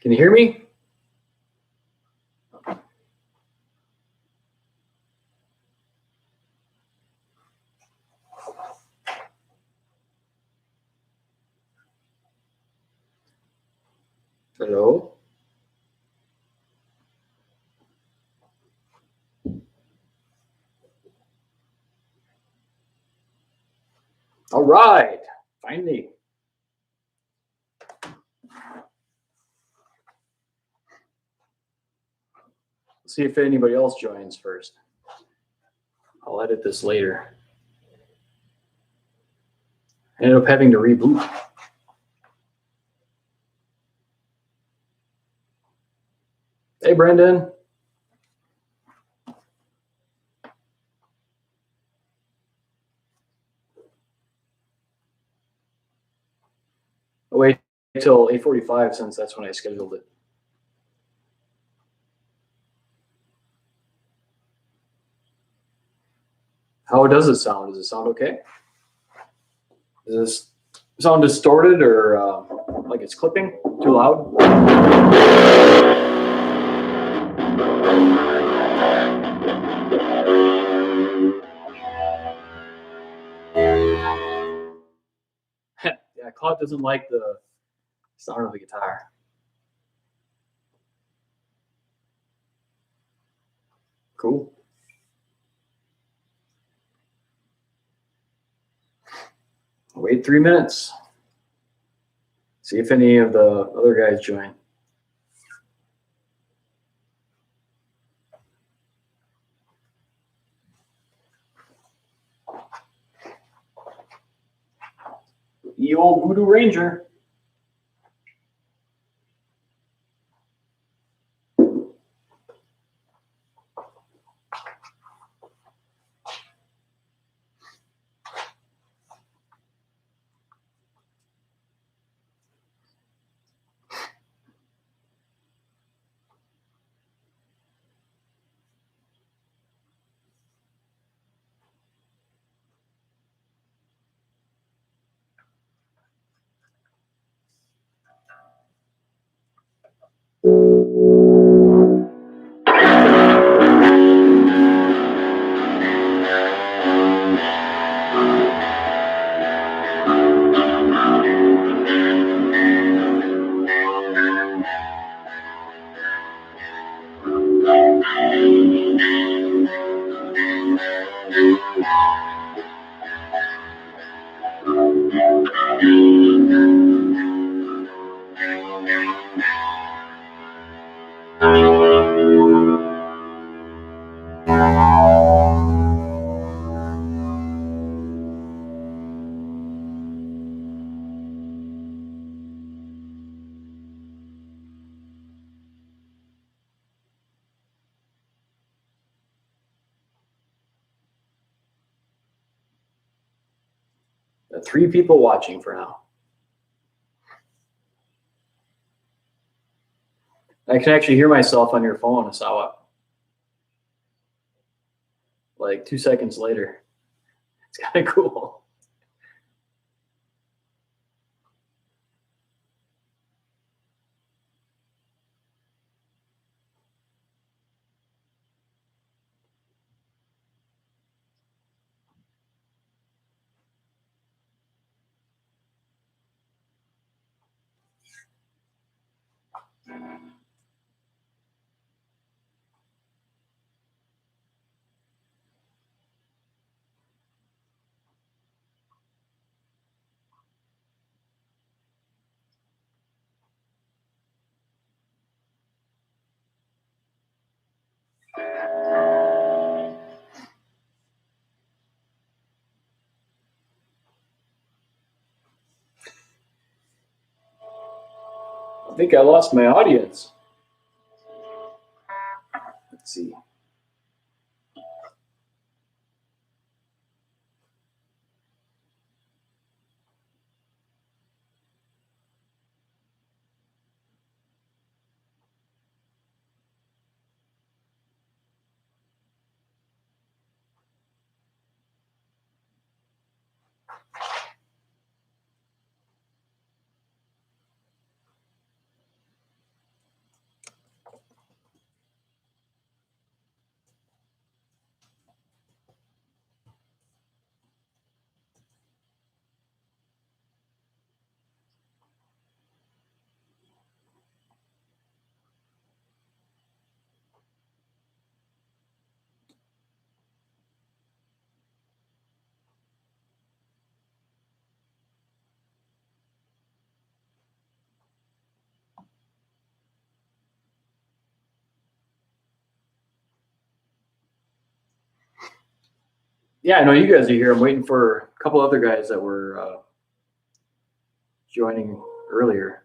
Can you hear me? Hello? All right, finally. Let's see if anybody else joins first. I'll edit this later. I ended up having to reboot. Hey, Brendan. I'll wait until 8:45 since that's when I scheduled it. How does it sound? Does it sound okay? Does this sound distorted or like it's clipping? Too loud? Yeah, Claude doesn't like the sound of the guitar. Cool. Wait 3 minutes. See if any of the other guys join. Ye old Voodoo Ranger. Got 3 people watching for now. I can actually hear myself on your phone, Asawa. Like 2 seconds later. It's kind of cool. I think I lost my audience. Let's see. Yeah, I know you guys are here. I'm waiting for a couple other guys that were joining earlier.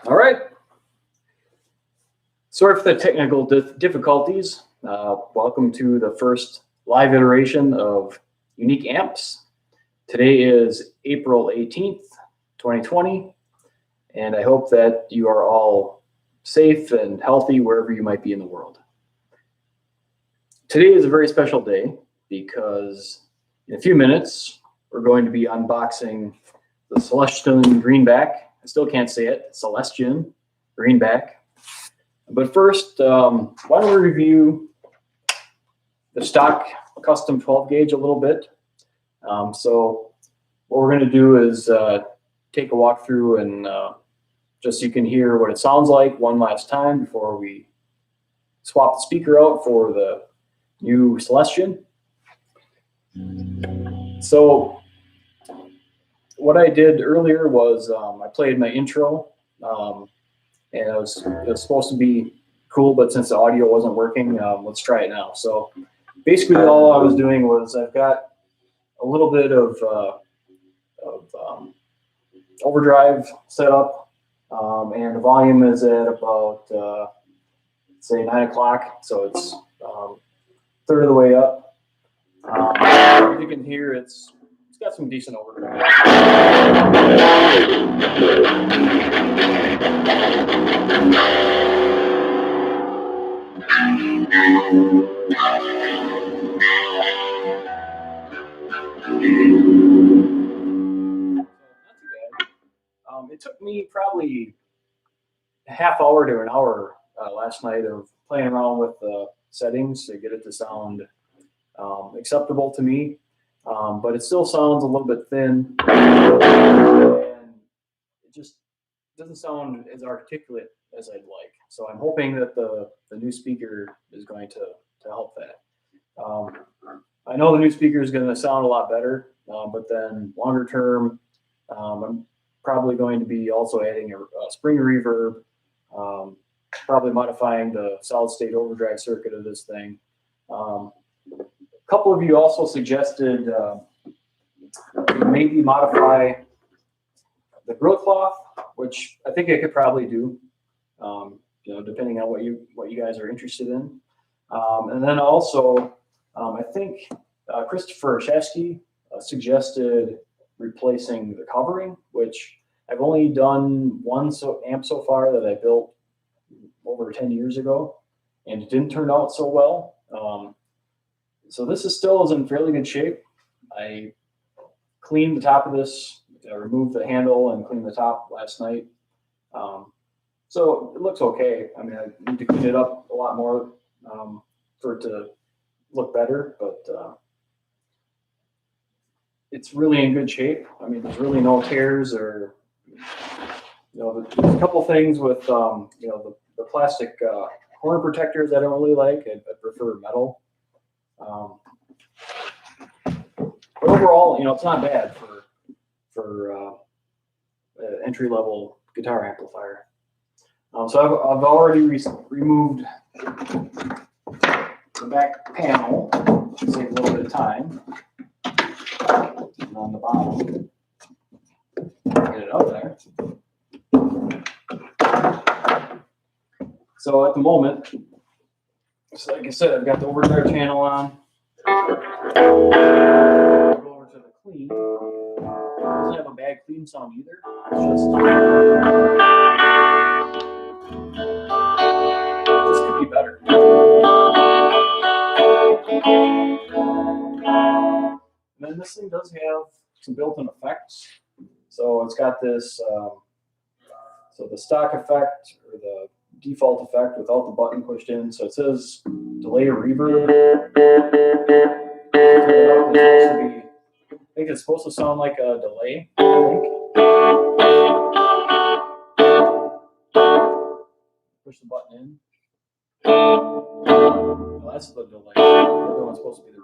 All right. Sorry for the technical difficulties. Welcome to the first live iteration of Unique Amps. Today is April 18th, 2020, and I hope that you are all safe and healthy wherever you might be in the world. Today is a very special day because in a few minutes, we're going to be unboxing the Celestion Greenback. I still can't say it, Celestion Greenback. But first, why don't we review the stock Kustom 12 gauge a little bit. So what we're going to do is take a walk through and just so you can hear what it sounds like one last time before we swap the speaker out for the new Celestion. So what I did earlier was I played my intro, and it was supposed to be cool, but since the audio wasn't working, let's try it now. So basically all I was doing was I've got a little bit of overdrive set up, and the volume is at about say 9 o'clock, so it's third of the way up. As you can hear, it's got some decent overdrive. It took me probably a half hour to an hour last night of playing around with the settings to get it to sound acceptable to me, but it still sounds a little bit thin, and it just doesn't sound as articulate as I'd like. So I'm hoping that the new speaker is going to help that. I know the new speaker is going to sound a lot better, but then longer term, I'm probably going to be also adding a spring reverb, probably modifying the solid state overdrive circuit of this thing. A couple of you also suggested maybe modify the grill cloth, which I think I could probably do, depending on what you guys are interested in. And then also, I think Christopher Shasky suggested replacing the covering, which I've only done one amp so far that I built over 10 years ago, and it didn't turn out so well. So this is still in fairly good shape. I cleaned the top of this, removed the handle and cleaned the top last night. So it looks okay. I mean, I need to clean it up a lot more for it to look better, but it's really in good shape. I mean, there's really no tears or, there's a couple things with, the plastic corner protectors I don't really like. I prefer metal. But overall, it's not bad for entry-level guitar amplifier. So I've already removed the back panel, to save a little bit of time. And on the bottom, get it up there. So at the moment, so like I said, I've got the overdrive channel on. Go over to the clean. It doesn't have a bad clean sound either. It's just this could be better. And then this thing does have some built-in effects. So it's got this, so the stock effect or the default effect without the button pushed in. So it says delay reverb. I think it's supposed to sound like a delay, I think. push the button in. Well, that's the delay. The other one's supposed to be the reverb.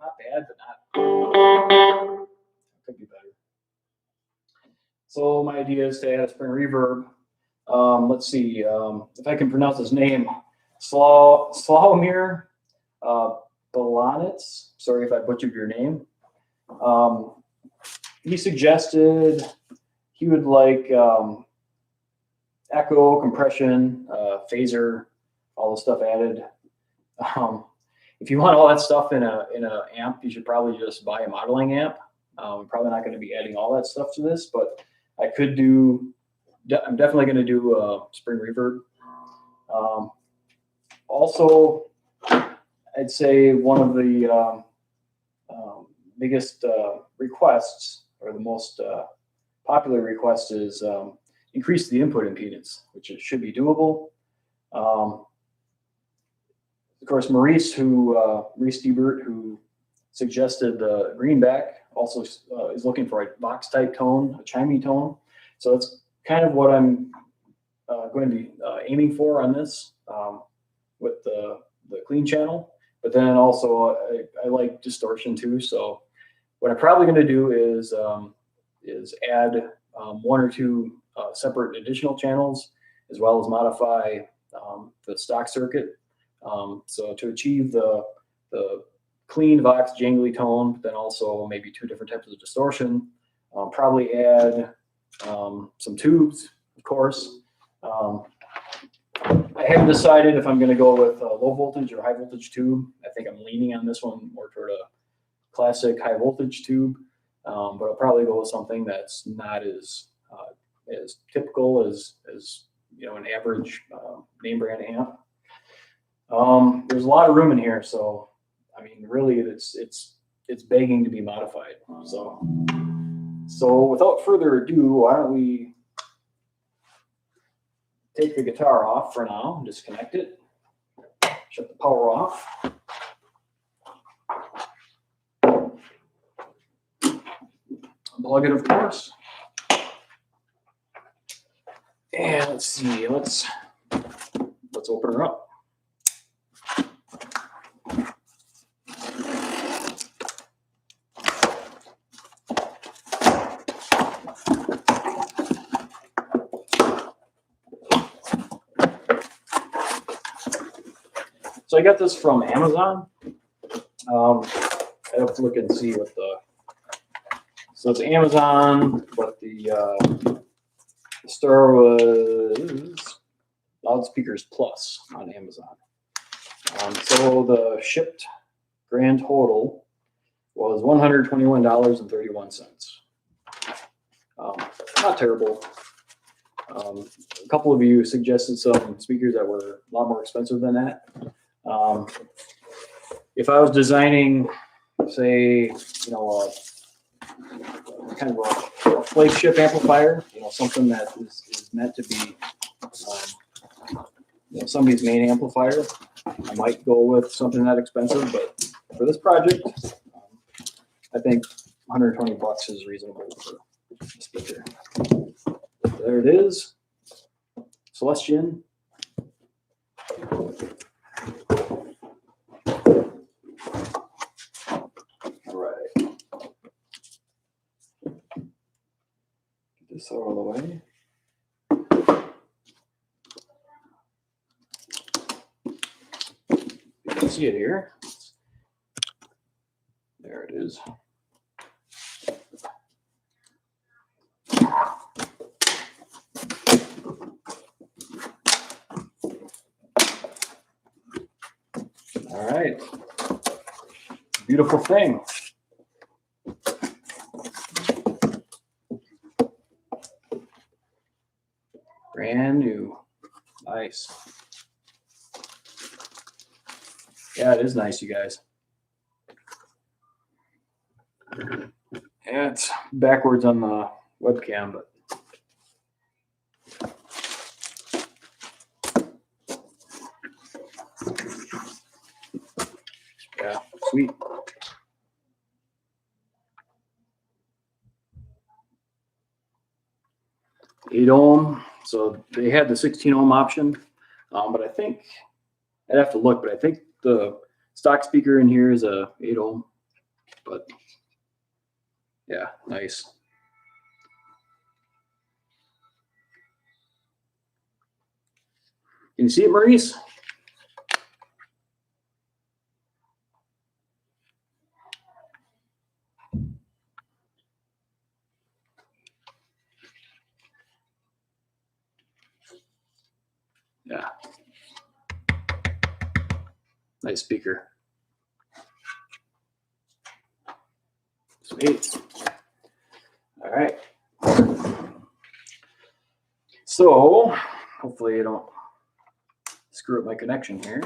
Not bad, but not. Could be better. So my idea is to add a spring reverb. Let's see if I can pronounce his name. Slawomir Belanitz. Sorry if I butchered your name. He suggested he would like echo, compression, phaser, all the stuff added. If you want all that stuff in a amp, you should probably just buy a modeling amp. I'm probably not going to be adding all that stuff to this, but I could do. I'm definitely going to do a spring reverb. Also, I'd say one of the biggest requests, or the most popular request, is increase the input impedance, which it should be doable. Of course, Maurice Diebert, who suggested the Greenback, also is looking for a Vox type tone, a chimey tone. So that's kind of what I'm going to be aiming for on this with the clean channel. But then also I like distortion too. So what I'm probably going to do is add one or two separate additional channels, as well as modify the stock circuit. So to achieve the clean Vox jangly tone, then also maybe two different types of distortion. Probably add some tubes, of course. I haven't decided if I'm going to go with a low voltage or high voltage tube. I think I'm leaning on this one more toward a classic high voltage tube, but I'll probably go with something that's not as typical as an average name brand amp. There's a lot of room in here, so I mean, really, it's begging to be modified. So without further ado, why don't we take the guitar off for now, disconnect it, shut the power off. Unplug it, of course. And let's see, let's open her up. So I got this from Amazon. I have to look and see what so it's Amazon, but the store was Loudspeakers Plus on Amazon. So the shipped grand total was $121.31. Not terrible. A couple of you suggested some speakers that were a lot more expensive than that. If I was designing, say, kind of a flagship amplifier, something that is meant to be, somebody's main amplifier, I might go with something that expensive. But for this project, I think 120 bucks is reasonable for a speaker. There it is, Celestion. All right, get this out of the way. You can see it here. There it is. All right, beautiful thing. Brand new, nice. Yeah, it is nice, you guys. Yeah, it's backwards on the webcam, but yeah, sweet. 8 ohm. So they had the 16 ohm option, but I think I'd have to look. But I think the stock speaker in here is a 8 ohm. But yeah, nice. Can you see it, Maurice? Yeah. Nice speaker. Sweet. All right. So hopefully I don't screw up my connection here.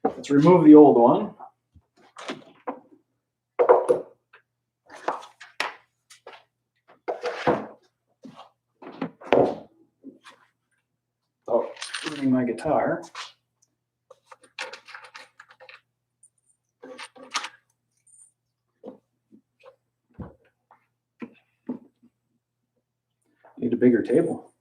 Let's remove the old one. Oh, ruining my guitar. Need a bigger table.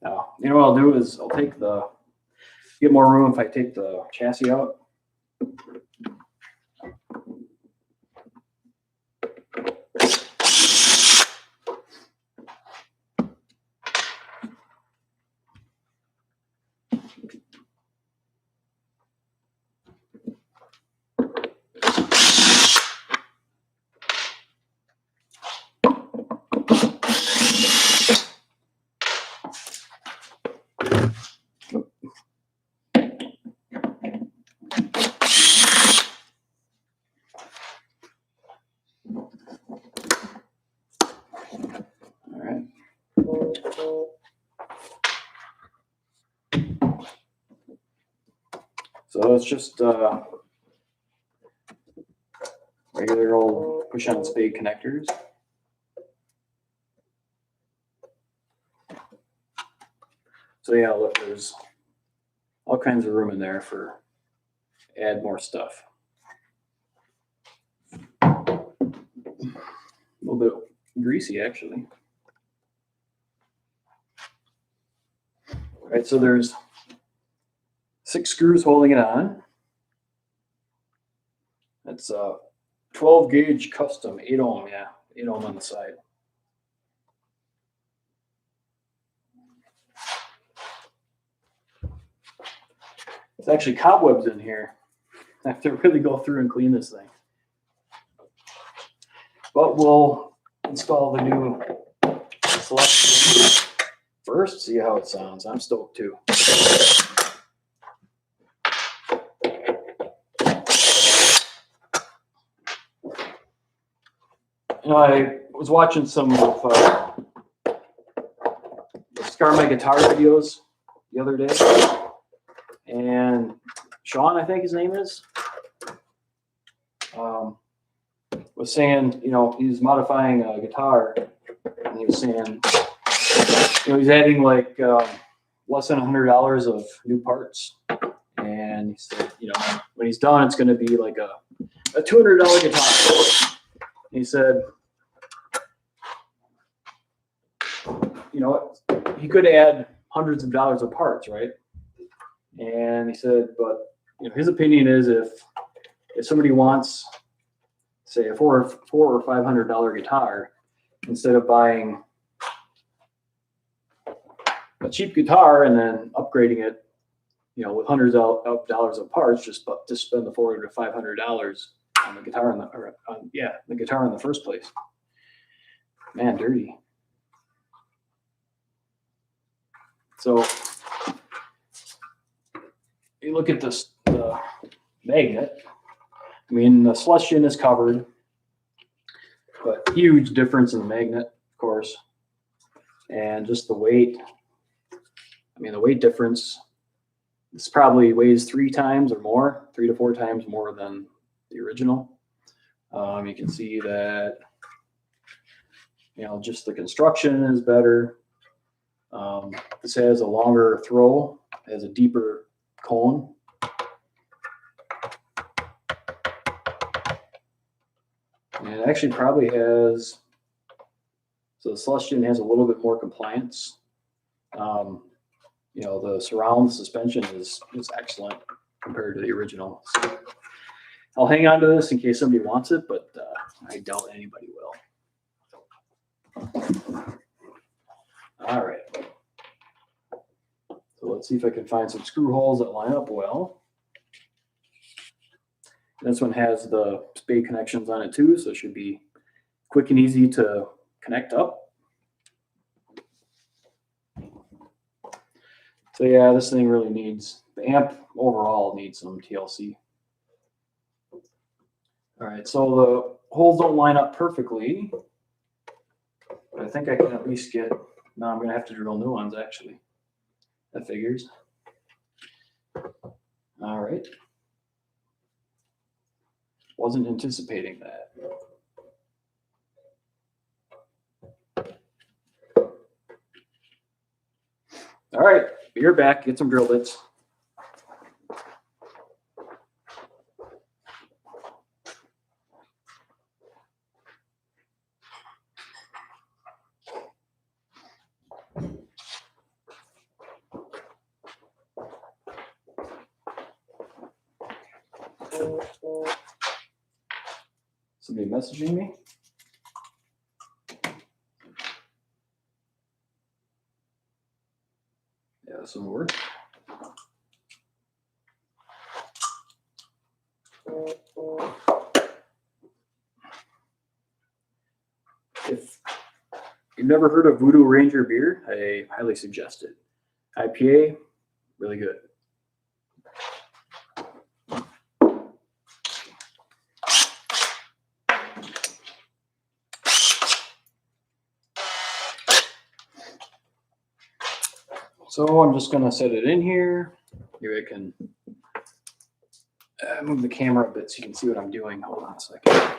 Now, you know what I'll do is I'll take get more room if I take the chassis out. So it's just regular old push-on spade connectors. So yeah, look, there's all kinds of room in there for add more stuff. A little bit greasy, actually. All right, so there's 6 screws holding it on. It's a 12 gauge Kustom, 8 ohm, yeah, 8 ohm on the side. There's actually cobwebs in here. I have to really go through and clean this thing. But we'll install the new Celestion first, see how it sounds. I'm stoked too. You know, I was watching some of the Scar My Guitar videos the other day, and Sean, I think his name is, was saying, you know, he's modifying a guitar, and he was saying, you know, he's adding like less than $100 of new parts, and he said, you know, when he's done, it's going to be like a $200 guitar. And he said, you know, he could add hundreds of dollars of parts, right? And he said, but you know, his opinion is if somebody wants, say, a $400 or $500 guitar, instead of buying a cheap guitar and then upgrading it, you know, with hundreds of dollars of parts, just to spend the $400 to $500 on the guitar the guitar in the first place. Man, dirty. So you look at this, the magnet. I mean, the Celestion is covered, but huge difference in the magnet, of course, and just the weight. I mean, the weight difference. This probably weighs 3 times or more, 3 to 4 times more than the original. You can see that, you know, just the construction is better. This has a longer throw, has a deeper cone. And it actually probably has, so the Celestion has a little bit more compliance. You know, the surround suspension is excellent compared to the original. So I'll hang on to this in case somebody wants it, but I doubt anybody will. All right. So let's see if I can find some screw holes that line up well. This one has the spade connections on it too, so it should be quick and easy to connect up. So yeah, this thing really needs, the amp overall needs some TLC. All right, so the holes don't line up perfectly, but I think I can at least get, no, I'm gonna have to drill new ones actually. That figures. All right. Wasn't anticipating that. All right, you're back. Get some drill bits. Somebody messaging me? Yeah, this will work. If you've never heard of Voodoo Ranger beer, I highly suggest it. IPA, really good. So I'm just going to set it in here. Maybe I can move the camera a bit so you can see what I'm doing. Hold on a second.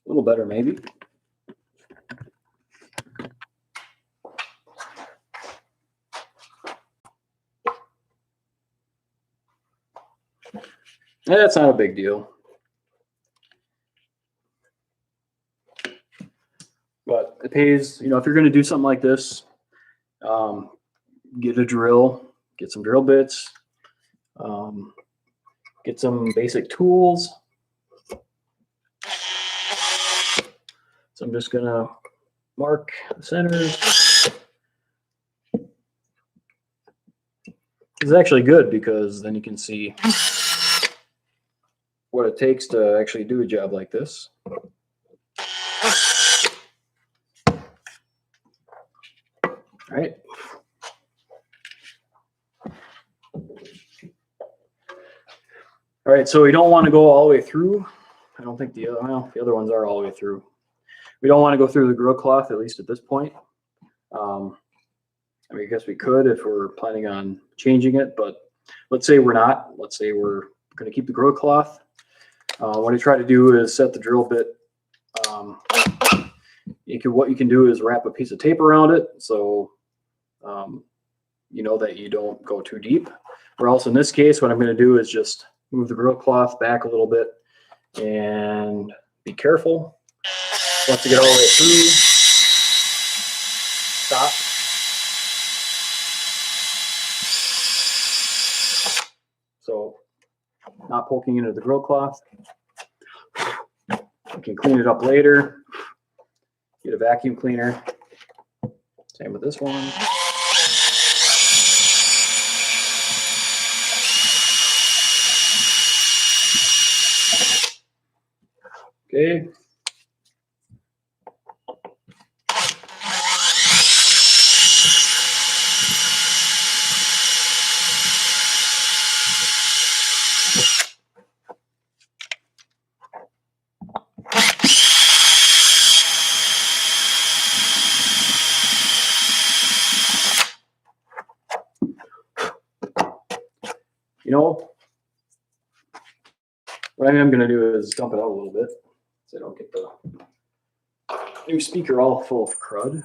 A little better, maybe. That's not a big deal. But it pays, you know, if you're going to do something like this, get a drill, get some drill bits, get some basic tools. So I'm just going to mark the centers. This is actually good because then you can see what it takes to actually do a job like this. All right. All right, so we don't want to go all the way through. I don't think the other ones are all the way through. We don't want to go through the grill cloth, at least at this point. I mean, I guess we could if we're planning on changing it, but let's say we're not. Let's say we're going to keep the grill cloth. What I try to do is set the drill bit. What you can do is wrap a piece of tape around it, so you know that you don't go too deep. Or else, in this case, what I'm going to do is just move the grill cloth back a little bit and be careful. Once you get all the way through, stop. So, not poking into the grill cloth. You can clean it up later. Get a vacuum cleaner. Same with this one. Okay. You know, what I am going to do is dump it out a little bit so I don't get the new speaker all full of crud.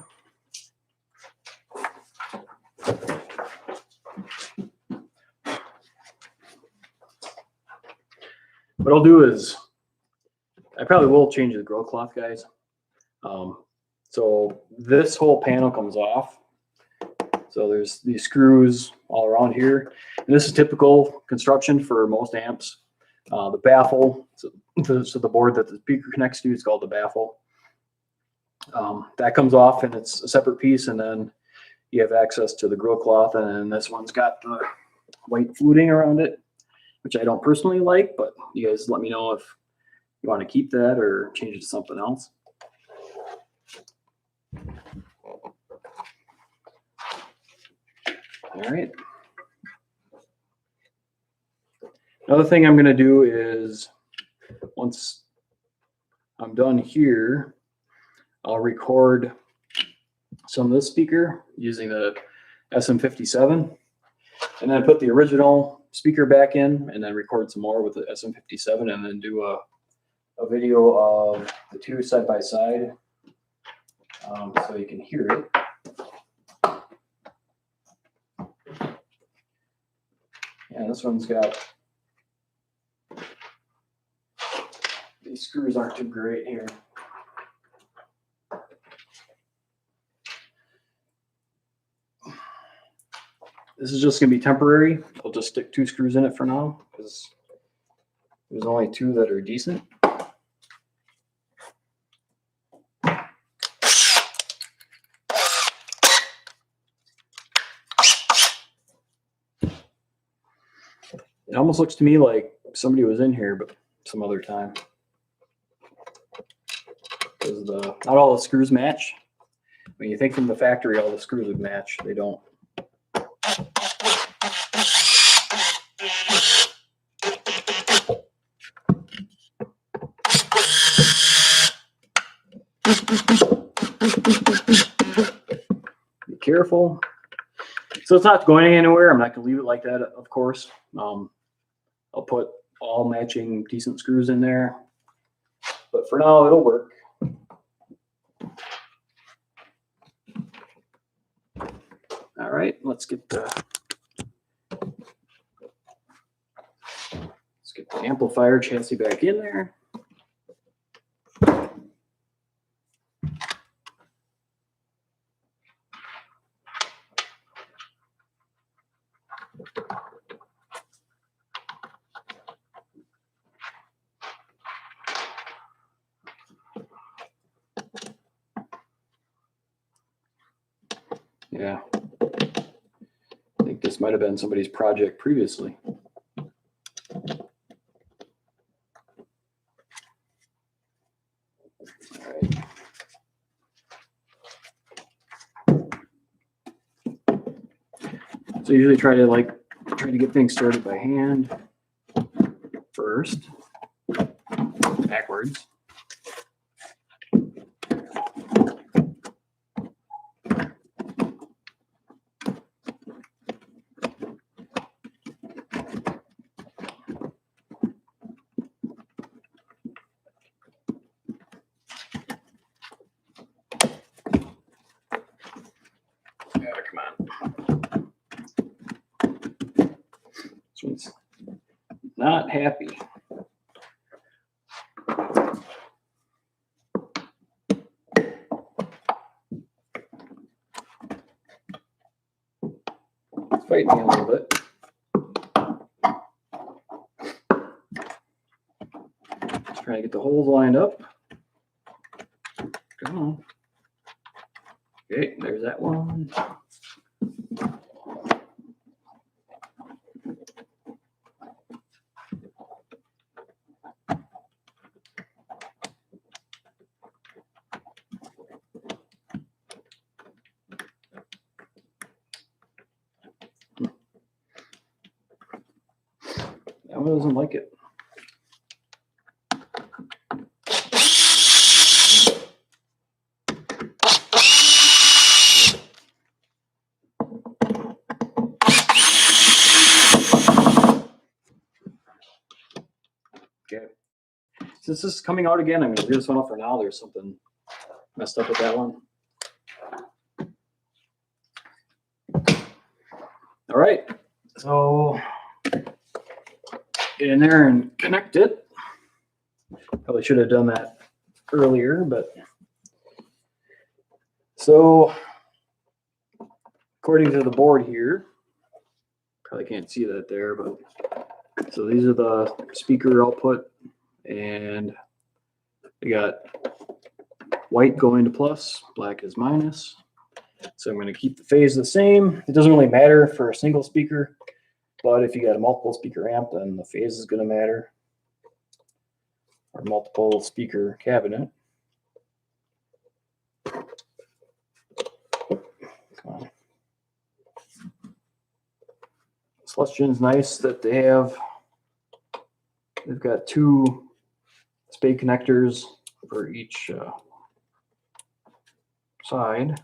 What I'll do is, I probably will change the grill cloth, guys. So this whole panel comes off. So there's these screws all around here. And this is typical construction for most amps. The baffle, so the board that the speaker connects to is called the baffle. That comes off and it's a separate piece, and then you have access to the grill cloth, and then this one's got the white fluting around it, which I don't personally like, but you guys let me know if you want to keep that or change it to something else. All right. Another thing I'm going to do is, once I'm done here, I'll record some of this speaker using the SM57, and then put the original speaker back in, and then record some more with the SM57, and then do a video of the two side by side, so you can hear it. Yeah, this one's got, these screws aren't too great here. This is just going to be temporary. I'll just stick 2 screws in it for now because there's only 2 that are decent. It almost looks to me like somebody was in here, but some other time. Because not all the screws match. When you think from the factory all the screws would match, they don't. Be careful. So it's not going anywhere. I'm not going to leave it like that, of course. I'll put all matching decent screws in there. But for now, it'll work. All right, let's get the amplifier chassis back in there. Yeah, I think this might have been somebody's project previously. All right. So usually try to get things started by hand first, backwards. This one's not happy. It's fighting me a little bit. Just trying to get the holes lined up. Come on. Okay, there's that one. That one doesn't like it. since this is coming out again, I'm going to leave this one up for now. There's something messed up with that one. All right, so get in there and connect it. Probably should have done that earlier, but so according to the board here, probably can't see that there, but so these are the speaker output, and we got white going to plus, black is minus. So I'm going to keep the phase the same. It doesn't really matter for a single speaker, but if you got a multiple speaker amp, then the phase is going to matter. Or multiple speaker cabinet. Come on. Celestion's nice that they've got two spade connectors for each side.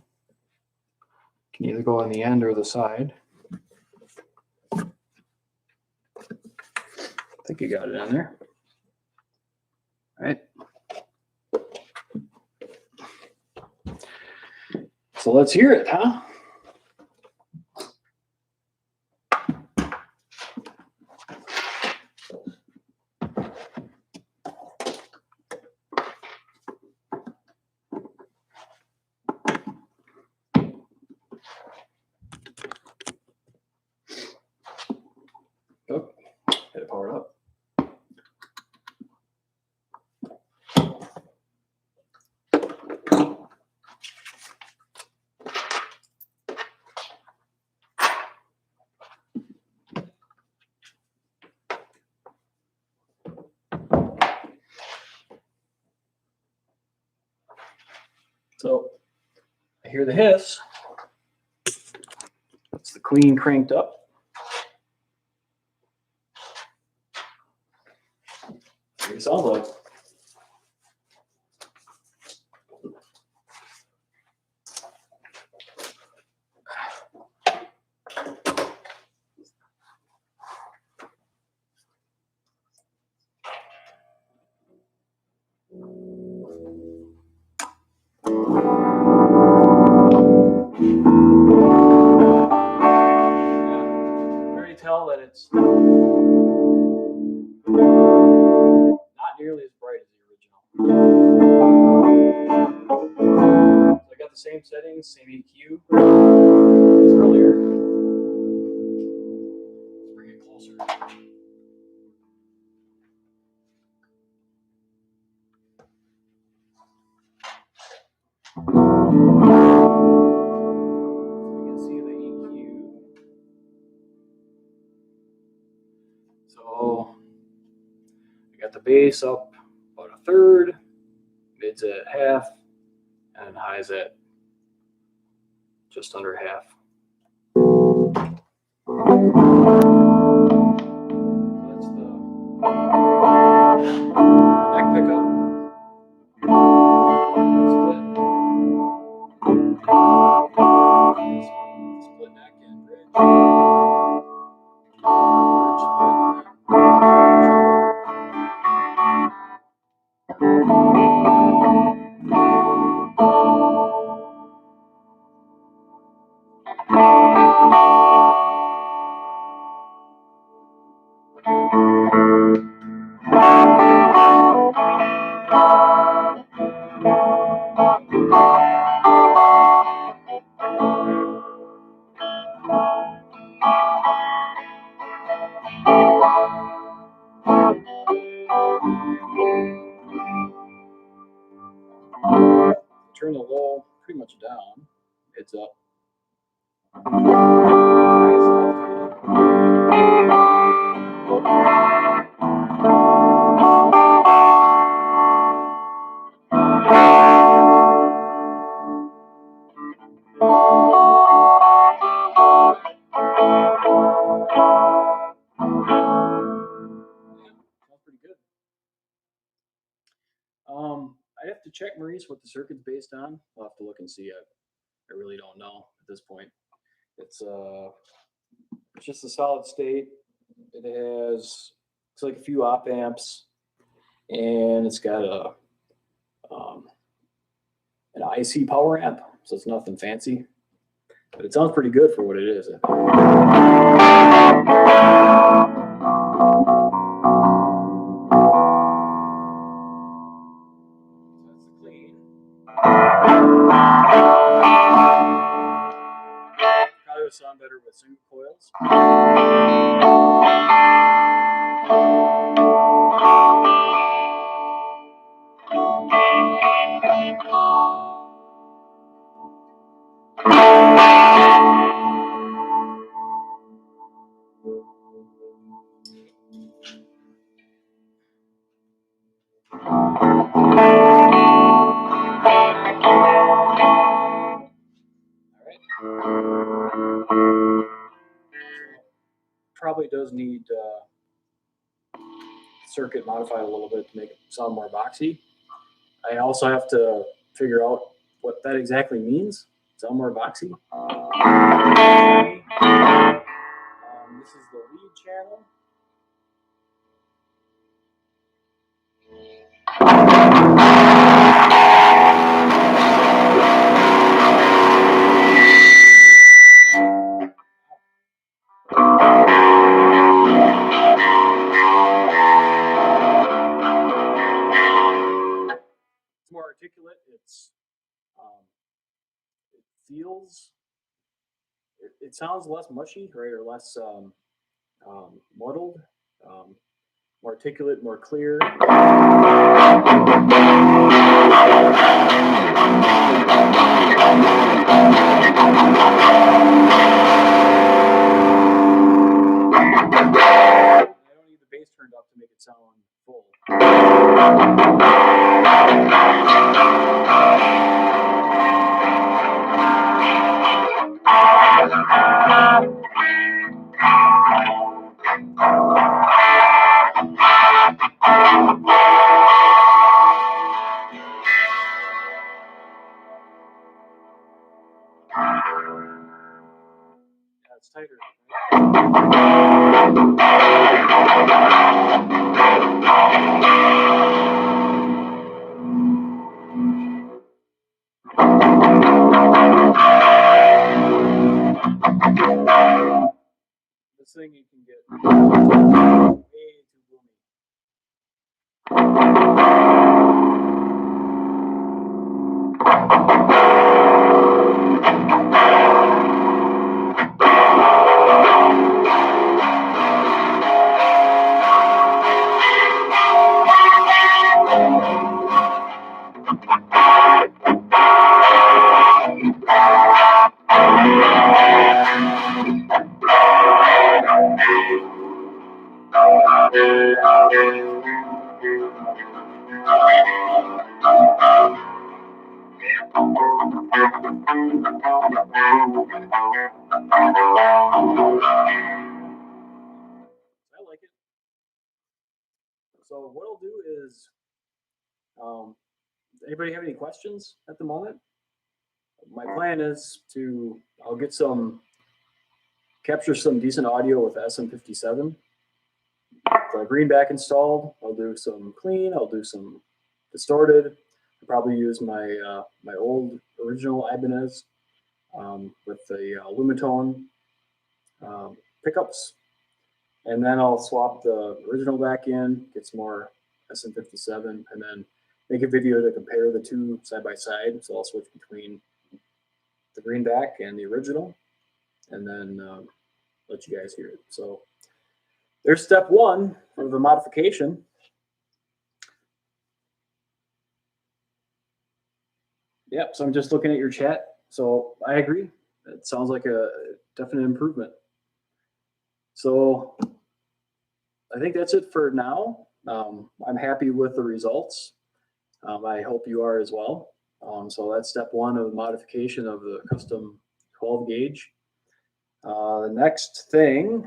Can either go on the end or the side. I think you got it on there. All right. So let's hear it, huh? Oh, had it powered up. So I hear the hiss. That's the clean cranked up. What it sounds like. Tell that it's not nearly as bright as the original. So I got the same settings, same EQ as earlier. Let's bring it closer. So you can see the EQ. So I got the bass up about a third, mid's at half, and highs at just under half. That's the neck pickup. Split neck and bridge. Turn the low pretty much down. It's up. Sounds pretty good. I'd have to check, Maurice, what the circuit's based on. I'll have to look and see. I really don't know at this point. It's just a solid state. It has, it's like a few op amps and it's got a an IC power amp, so it's nothing fancy, but it sounds pretty good for what it is. That's the clean. Probably would sound better with single coils. Probably does need circuit modified a little bit to make it sound more boxy. I also have to figure out what that exactly means. Sound more boxy. This is the lead channel. It's more articulate. It feels. It sounds less mushy, right, or less muddled. More articulate, more clear. Bass turned up to make it sound full. Yeah, it's tighter. This thing you can get way too gloomy. I like it. So what I'll do is, anybody have any questions at the moment? My plan is I'll get capture some decent audio with SM57. The Greenback installed. I'll do some clean. I'll do some distorted. I'll probably use my my old original Ibanez with the Lumitone pickups, and then I'll swap the original back in, get some more SM57, and then make a video to compare the two side by side. So I'll switch between the Greenback and the original, and then let you guys hear it. So there's step one of the modification. Yep, so I'm just looking at your chat. So I agree. It sounds like a definite improvement. So I think that's it for now. I'm happy with the results. I hope you are as well. So that's step one of the modification of the Kustom 12 gauge. The next thing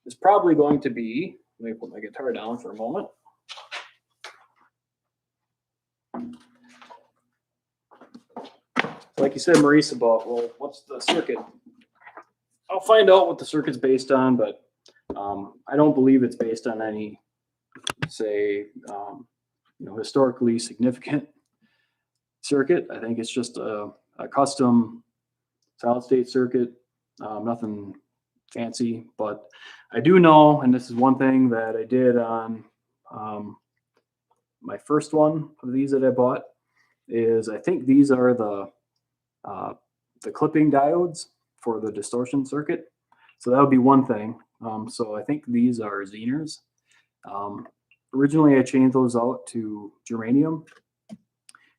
is probably going to be, let me put my guitar down for a moment. Like you said, Maurice, about, well, what's the circuit? I'll find out what the circuit's based on, but I don't believe it's based on any say, historically significant circuit. I think it's just a custom solid state circuit, nothing fancy, but I do know, and this is one thing that I did on my first one of these that I bought, is I think these are the clipping diodes for the distortion circuit. So that would be one thing. So I think these are Zeners. Originally, I changed those out to germanium.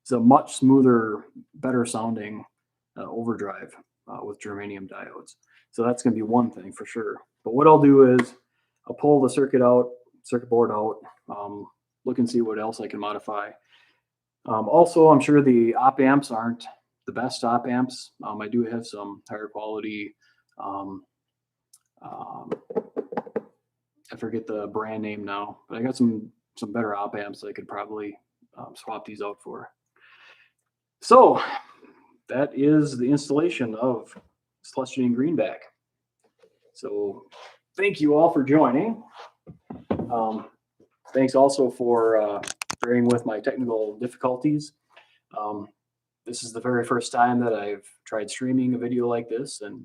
It's a much smoother, better sounding overdrive with germanium diodes. So that's going to be one thing for sure. But what I'll do is I'll pull the circuit board out, look and see what else I can modify. Also, I'm sure the op amps aren't the best op amps. I do have some higher quality. I forget the brand name now, but I got some better op amps I could probably swap these out for. So that is the installation of Celestion Greenback. So thank you all for joining. Thanks also for bearing with my technical difficulties. This is the very first time that I've tried streaming a video like this, and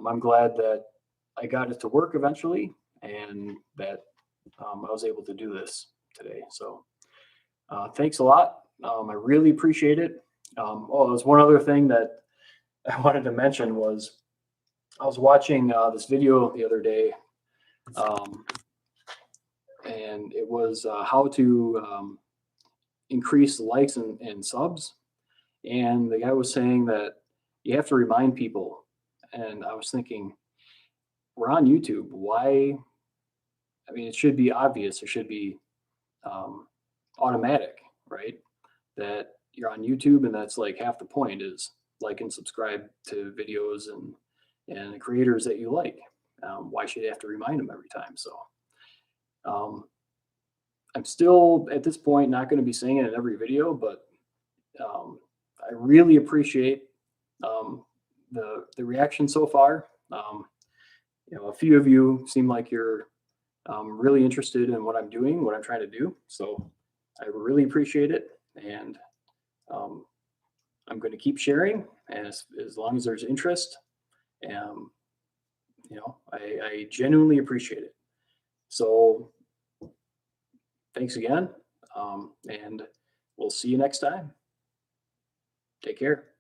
I'm glad that I got it to work eventually, and that I was able to do this today. So thanks a lot. I really appreciate it. There's one other thing that I wanted to mention was I was watching this video the other day, and it was how to increase likes and subs. And the guy was saying that you have to remind people. And I was thinking, we're on YouTube. Why? I mean, it should be obvious. It should be automatic, right? That you're on YouTube, and that's like half the point is like and subscribe to videos and the creators that you like. Why should you have to remind them every time? So I'm still at this point not going to be saying it in every video, but I really appreciate the reaction so far. A few of you seem like you're really interested in what I'm doing, what I'm trying to do. So I really appreciate it, and I'm going to keep sharing, and as long as there's interest, I genuinely appreciate it. So thanks again, and we'll see you next time. Take care.